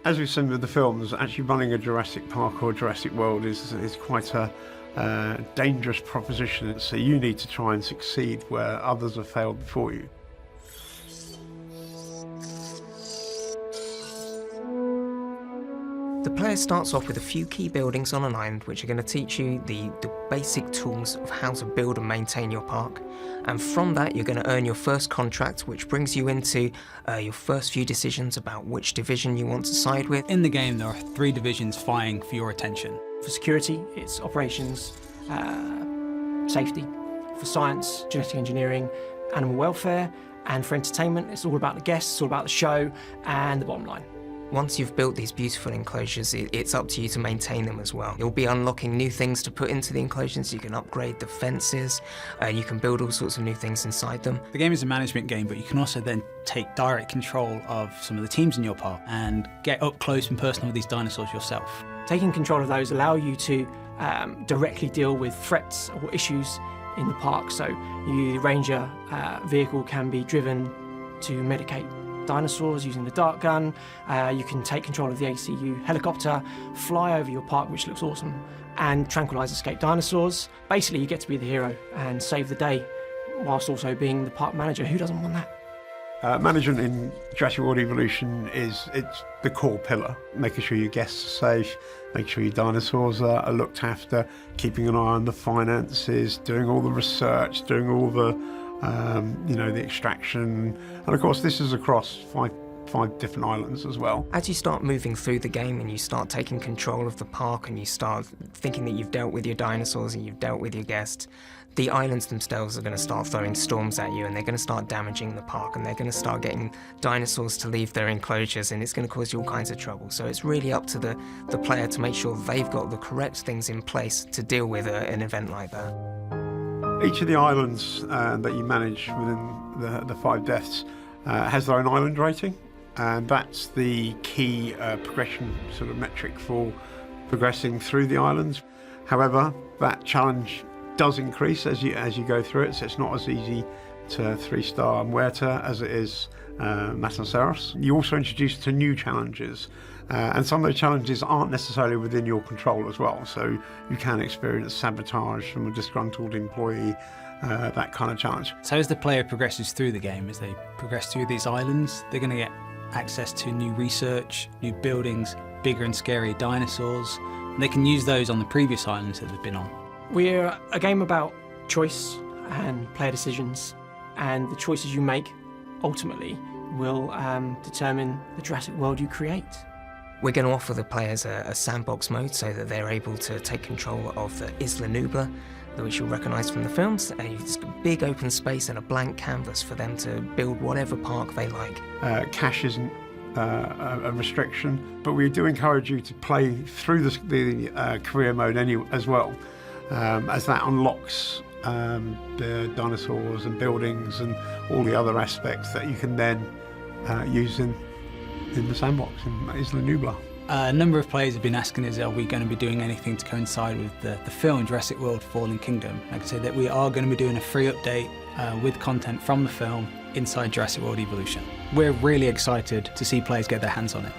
As we've seen with the films, actually running a Jurassic Park or Jurassic World is quite a dangerous proposition. So you need to try and succeed where others have failed before you. The player starts off with a few key buildings on an island which are going to teach you the basic tools of how to build and maintain your park. And from that you're going to earn your first contract, which brings you into your first few decisions about which division you want to side with. In the game there are 3 divisions vying for your attention. For security, it's operations, safety. For science, genetic engineering, animal welfare. And for entertainment, it's all about the guests, it's all about the show and the bottom line. Once you've built these beautiful enclosures, it's up to you to maintain them as well. You'll be unlocking new things to put into the enclosures. You can upgrade the fences, you can build all sorts of new things inside them. The game is a management game, but you can also then take direct control of some of the teams in your park and get up close and personal with these dinosaurs yourself. Taking control of those allow you to directly deal with threats or issues in the park. So the ranger vehicle can be driven to medicate dinosaurs using the dart gun. You can take control of the ACU helicopter, fly over your park, which looks awesome, and tranquilise escaped dinosaurs. Basically, you get to be the hero and save the day, whilst also being the park manager. Who doesn't want that? Management in Jurassic World Evolution it's the core pillar, making sure your guests are safe, making sure your dinosaurs are looked after, keeping an eye on the finances, doing all the research, doing all the the extraction, and of course this is across five different islands as well. As you start moving through the game and you start taking control of the park and you start thinking that you've dealt with your dinosaurs and you've dealt with your guests, the islands themselves are going to start throwing storms at you, and they're going to start damaging the park, and they're going to start getting dinosaurs to leave their enclosures, and it's going to cause you all kinds of trouble. So it's really up to the player to make sure they've got the correct things in place to deal with an event like that. Each of the islands that you manage within the 5 deaths has their own island rating, and that's the key progression sort of metric for progressing through the islands. However, that challenge does increase as you go through it, so it's not as easy to 3-star Muerta as it is Matanceros. You're also introduced to new challenges, and some of those challenges aren't necessarily within your control as well, so you can experience sabotage from a disgruntled employee, that kind of challenge. So as the player progresses through the game, as they progress through these islands, they're going to get access to new research, new buildings, bigger and scarier dinosaurs, and they can use those on the previous islands that they've been on. We're a game about choice and player decisions, and the choices you make ultimately will determine the Jurassic World you create. We're going to offer the players a sandbox mode so that they're able to take control of the Isla Nublar, which you'll recognise from the films. It's a big open space and a blank canvas for them to build whatever park they like. Cash isn't a restriction, but we do encourage you to play through the career mode as well, as that unlocks the dinosaurs and buildings and all the other aspects that you can then use in the sandbox in Isla Nublar. A number of players have been asking us, are we going to be doing anything to coincide with the film Jurassic World Fallen Kingdom? I can say that we are going to be doing a free update with content from the film inside Jurassic World Evolution. We're really excited to see players get their hands on it.